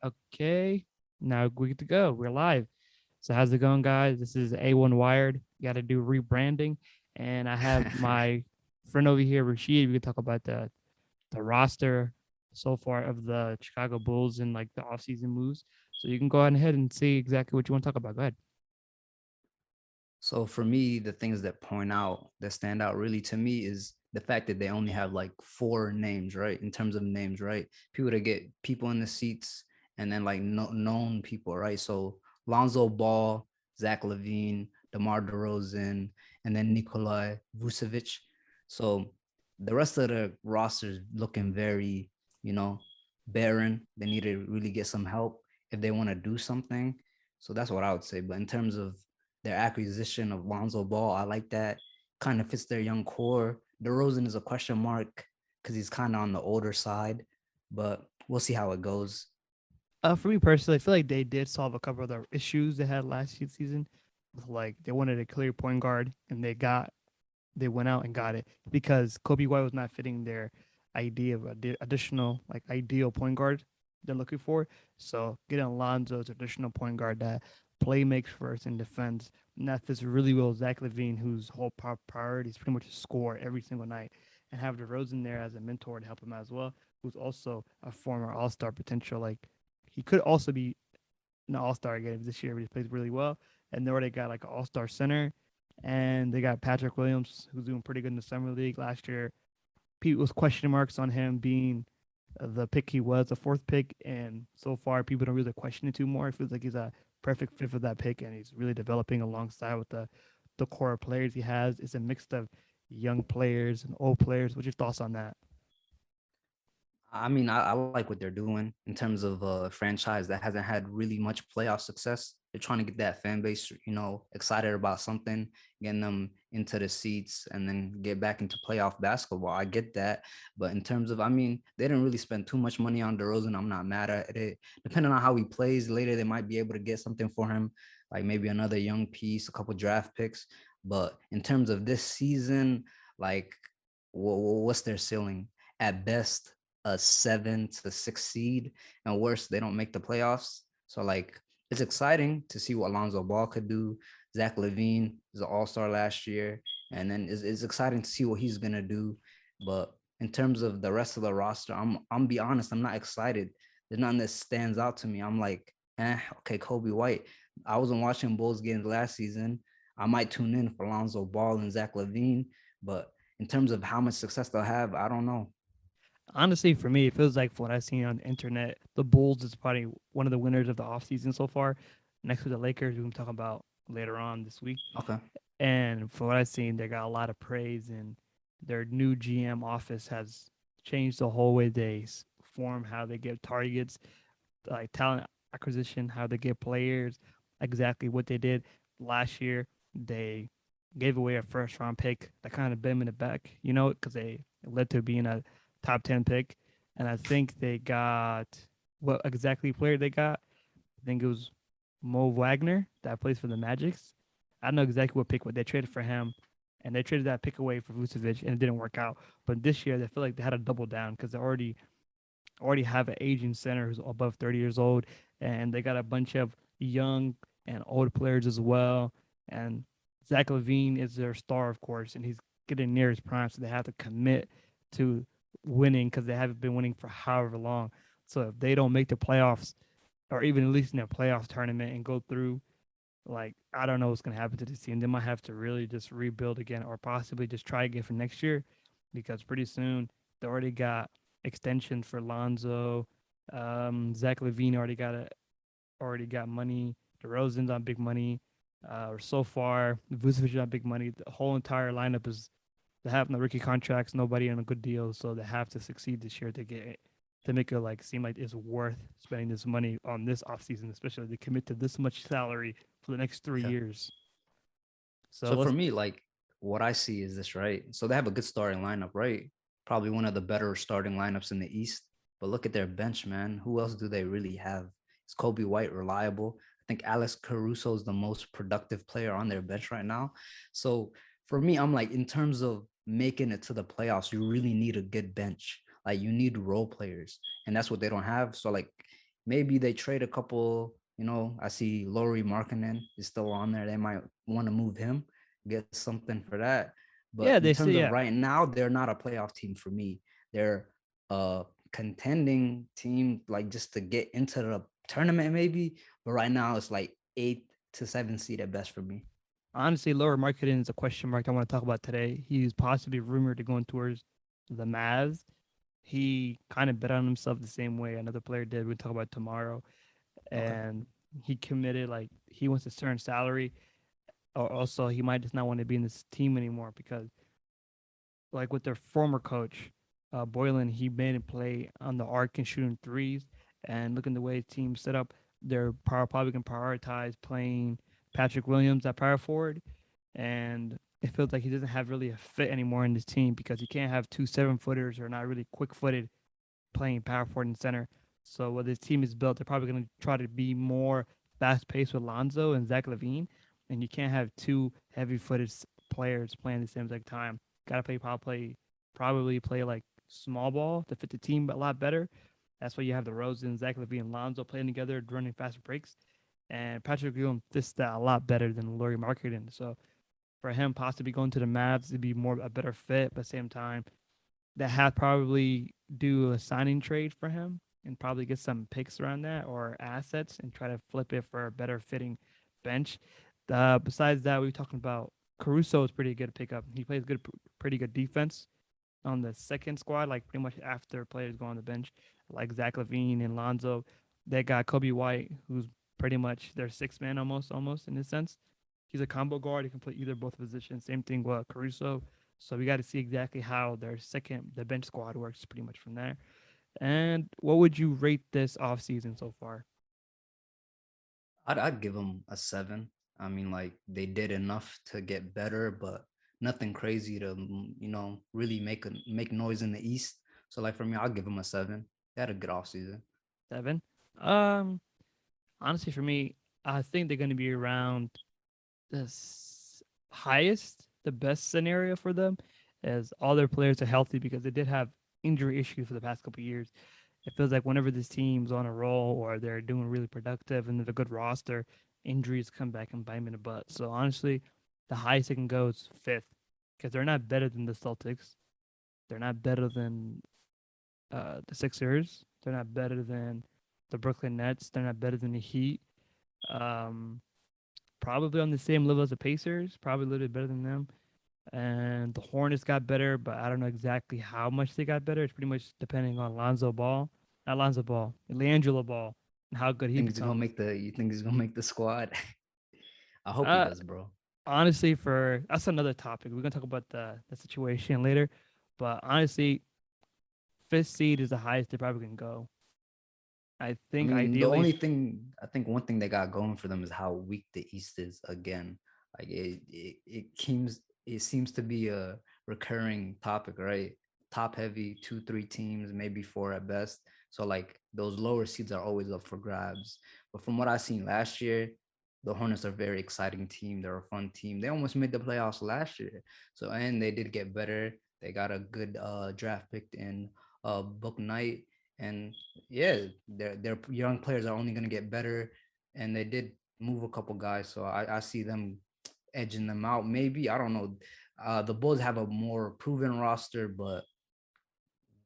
Okay, now we're good to go. We're live. So how's it going, guys? This is A1 Wired. Got to do rebranding, and I have my friend over here, Rashid. We can talk about the roster so far of the Chicago Bulls and like the offseason moves. So you can go ahead and see exactly what you want to talk about. Go ahead. So for me, the things that stand out really to me is the fact that they only have like four names, right? In terms of names, right? People that get people in the seats and then like known people, right? So Lonzo Ball, Zach Lavine, DeMar DeRozan, and then Nikolai Vucevic. So the rest of the roster is looking very, you know, barren. They need to really get some help if they want to do something. So that's what I would say. But in terms of their acquisition of Lonzo Ball, I like that. Kind of fits their young core. DeRozan is a question mark because he's kind of on the older side, but we'll see how it goes. For me personally, I feel like they did solve a couple of the issues they had last season. With like they wanted a clear point guard, and they went out and got it because Kobe White was not fitting their idea of additional like ideal point guard they're looking for. So getting Alonzo as additional point guard that play makes first and defends. And that fits really well with Zach Lavine, whose whole priority is pretty much to score every single night, and have DeRozan there as a mentor to help him as well, who's also a former All Star potential. Like he could also be an All Star game this year, but he plays really well. And they already got like an All Star center, and they got Patrick Williams, who's doing pretty good in the summer league last year. Pete was question marks on him being the pick he was, the fourth pick, and so far people don't really question it too more. It feels like he's a perfect fit for that pick, and he's really developing alongside with the core of players he has. It's a mix of young players and old players. What's your thoughts on that? I mean, I like what they're doing in terms of a franchise that hasn't had really much playoff success. They're trying to get that fan base, excited about something, getting them into the seats, and then get back into playoff basketball. I get that, but in terms of, I mean, they didn't really spend too much money on DeRozan. I'm not mad at it. Depending on how he plays later, they might be able to get something for him, like maybe another young piece, a couple draft picks. But in terms of this season, like, what's their ceiling? At best, a 7 to 6 seed, and worse, they don't make the playoffs. So like it's exciting to see what Alonzo Ball could do. Zach Lavine is an all-star last year, and then it's exciting to see what he's gonna do. But in terms of the rest of the roster, I'm be honest, I'm not excited. There's nothing that stands out to me. I'm like, okay, Kobe White. I wasn't watching Bulls games last season. I might tune in for Lonzo Ball and Zach Lavine, but in terms of how much success they'll have, I don't know. Honestly, for me, it feels like from what I've seen on the internet, the Bulls is probably one of the winners of the offseason so far, next to the Lakers, who I'm talking about later on this week. Okay. And from what I've seen, they got a lot of praise, and their new GM office has changed the whole way they form how they get targets, like talent acquisition, how they get players, exactly what they did last year. They gave away a first round pick that kind of bit them in the back, because they led to being a top 10 pick. And I think they got what exactly player they got. I think it was Mo Wagner that plays for the Magics. I don't know exactly what pick, what they traded for him, and they traded that pick away for Vucevic, and it didn't work out. But this year, they feel like they had to double down because they already have an aging center who's above 30 years old, and they got a bunch of young and old players as well. And Zach Lavine is their star, of course, and he's getting near his prime, so they have to commit to winning because they haven't been winning for however long. So if they don't make the playoffs, or even at least in a playoff tournament and go through, like I don't know what's gonna happen to this team. They might have to really just rebuild again, or possibly just try again for next year, because pretty soon they already got extensions for Lonzo. Zach Levine already got money. DeRozan's on big money. Or so far, Vucevic on big money. The whole entire lineup is they have no rookie contracts, nobody on a good deal, so they have to succeed this year to get it, to make it like seem like it's worth spending this money on this offseason, especially to commit to this much salary for the next three Yeah. years. So So for let's me, like what I see is this, right? So they have a good starting lineup, right? Probably one of the better starting lineups in the East. But look at their bench, man. Who else do they really have? Is Kobe White reliable? I think Alex Caruso is the most productive player on their bench right now. So for me, I'm like, in terms of making it to the playoffs, you really need a good bench. Like you need role players, and that's what they don't have. So like maybe they trade a couple. I see Laurie Markkinen is still on there. They might want to move him, get something for that. But Yeah, in they terms say of yeah. right now, they're not a playoff team for me. They're a contending team, like just to get into the tournament, maybe. But right now, it's like 8 to 7 seed at best for me. Honestly, lower marketing is a question mark I want to talk about today. He's possibly rumored to going towards the Mavs. He kind of bet on himself the same way another player did. We'll talk about tomorrow. Okay. And he committed like he wants a certain salary, or also he might just not want to be in this team anymore because like with their former coach, Boylan, he made him play on the arc and shooting threes. And looking the way his team set up, they're probably going to prioritize playing Patrick Williams at power forward. And it feels like he doesn't have really a fit anymore in this team because you can't have two 7 footers or not really quick footed playing power forward and center. So what this team is built, they're probably going to try to be more fast paced with Lonzo and Zach Lavine, and you can't have two heavy footed players playing the same exact time. Got to probably play like small ball to fit the team a lot better. That's why you have DeRozan, Zach Lavine, and Lonzo playing together, running faster breaks. And Patrick Ewing fits that a lot better than Laurie Marketing. So for him, possibly going to the Mavs, it'd be more a better fit. But at the same time, that had probably do a signing trade for him and probably get some picks around that or assets and try to flip it for a better fitting bench. Besides that, we were talking about Caruso is pretty good to pick up. He plays pretty good defense on the second squad, like pretty much after players go on the bench, like Zach Lavine and Lonzo. They got Kobe White, who's pretty much their sixth man almost in this sense. He's a combo guard. He can play either both positions. Same thing with Caruso. So we got to see exactly how the bench squad works pretty much from there. And what would you rate this offseason so far? I'd give them a 7. I mean, like they did enough to get better, but nothing crazy to really make noise in the East. So like for me, I'll give them a 7. They had a good off season. 7. Um, Honestly, for me, I think they're going to be around the best scenario for them is all their players are healthy because they did have injury issues for the past couple of years. It feels like whenever this team's on a roll or they're doing really productive and they have a good roster, injuries come back and bite them in the butt. So honestly, the highest they can go is fifth because they're not better than the Celtics. They're not better than the Sixers. They're not better than the Brooklyn Nets. They're not better than the Heat. Um, Probably on the same level as the Pacers. Probably a little bit better than them. And the Hornets got better, but I don't know exactly how much they got better. It's pretty much depending on Lonzo Ball, not Lonzo Ball, Leangelo Ball, and how good he Think he's gonna becomes. make the? You think he's gonna make the squad? I hope he Uh, does, bro. Honestly, for that's another topic. We're gonna talk about the situation later, but honestly, fifth seed is the highest they probably can go. I I think mean, the ideally, only thing I think one thing they got going for them is how weak the East is again. Like it seems to be a recurring topic, right? Top heavy, 2, 3 teams, maybe 4 at best. So like those lower seeds are always up for grabs. But from what I seen last year, the Hornets are a very exciting team. They're a fun team. They almost made the playoffs last year. So and they did get better. They got a good draft pick in Book Knight. And yeah, their young players are only going to get better, and they did move a couple guys, so I see them edging them out. Maybe I don't know. The Bulls have a more proven roster, but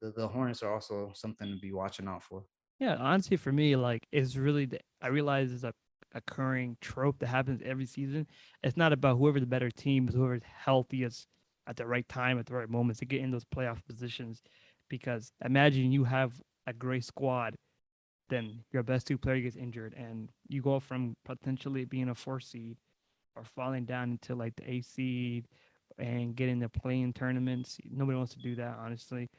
the Hornets are also something to be watching out for. yeah, honestly, for me, like, it's really, I realize it's a occurring trope that happens every season. It's not about whoever the better team is, whoever's healthiest at the right time, at the right moments to get in those playoff positions. Because imagine you have a great squad, then your best two player gets injured, and you go from potentially being a 4 seed or falling down into like the 8 seed and getting the playing tournaments. Nobody wants to do that, honestly.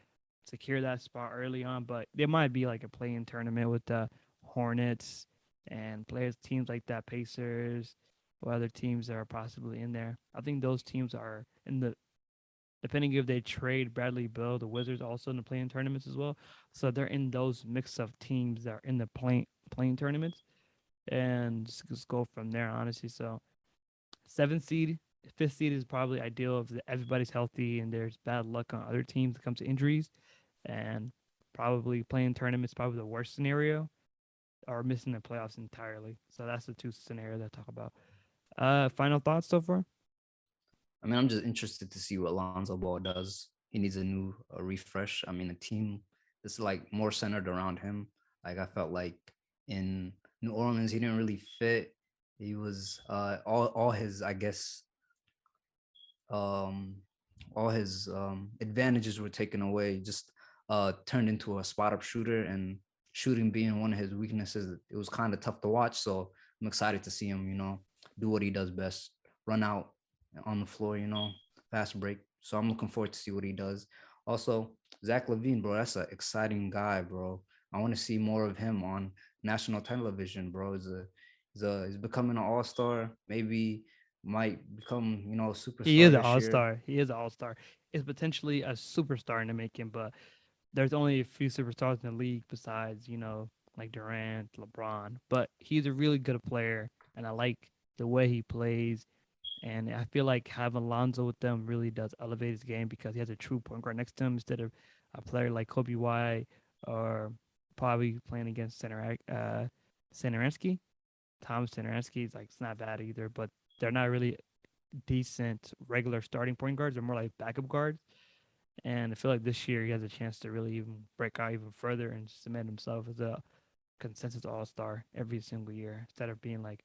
Secure that spot early on, but there might be like a playing tournament with the Hornets and players teams like that, Pacers, or other teams that are possibly in there. I think those teams are in the depending if they trade Bradley Bill, the Wizards also in the playing tournaments as well. So they're in those mix of teams that are in the playing tournaments and just go from there, honestly. So 7 seed, 5th seed is probably ideal if everybody's healthy and there's bad luck on other teams that comes to injuries, and probably playing tournaments probably the worst scenario. are missing the playoffs entirely. So that's the two scenarios I talk about. Final thoughts so far? I mean, I'm just interested to see what Lonzo Ball does. He needs a new refresh. I mean, a team that's like more centered around him. Like I felt like in New Orleans, he didn't really fit. He was all his, I guess, um all his advantages were taken away, just turned into a spot up shooter, and shooting being one of his weaknesses, it was kind of tough to watch. So I'm excited to see him, do what he does best, run out on the floor, fast break. So I'm looking forward to see what he does. Also, Zach Lavine, bro, that's an exciting guy, bro. I want to see more of him on national television, bro. He's becoming an all-star. Maybe might become, a He is superstar an this all year. star. He is an all star. Is potentially a superstar in the making, but there's only a few superstars in the league besides, like Durant, LeBron. But he's a really good player, and I like the way he plays. And I feel like having Lonzo with them really does elevate his game because he has a true point guard next to him instead of a player like Kobe White or probably playing against Centeransky. Tom Centeransky is like it's not bad either, but they're not really decent regular starting point guards. They're more like backup guards. And I feel like this year he has a chance to really even break out even further and cement himself as a consensus all star every single year instead of being like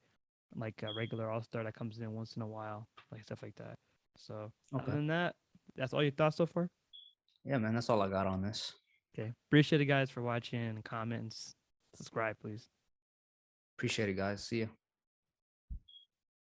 a regular all star that comes in once in a while, like stuff like that. So other Okay. than that, that's all your thoughts so far? Yeah, man, that's all I got on this. Okay. Appreciate it guys for watching and comments. Subscribe, please. Appreciate it, guys. See ya.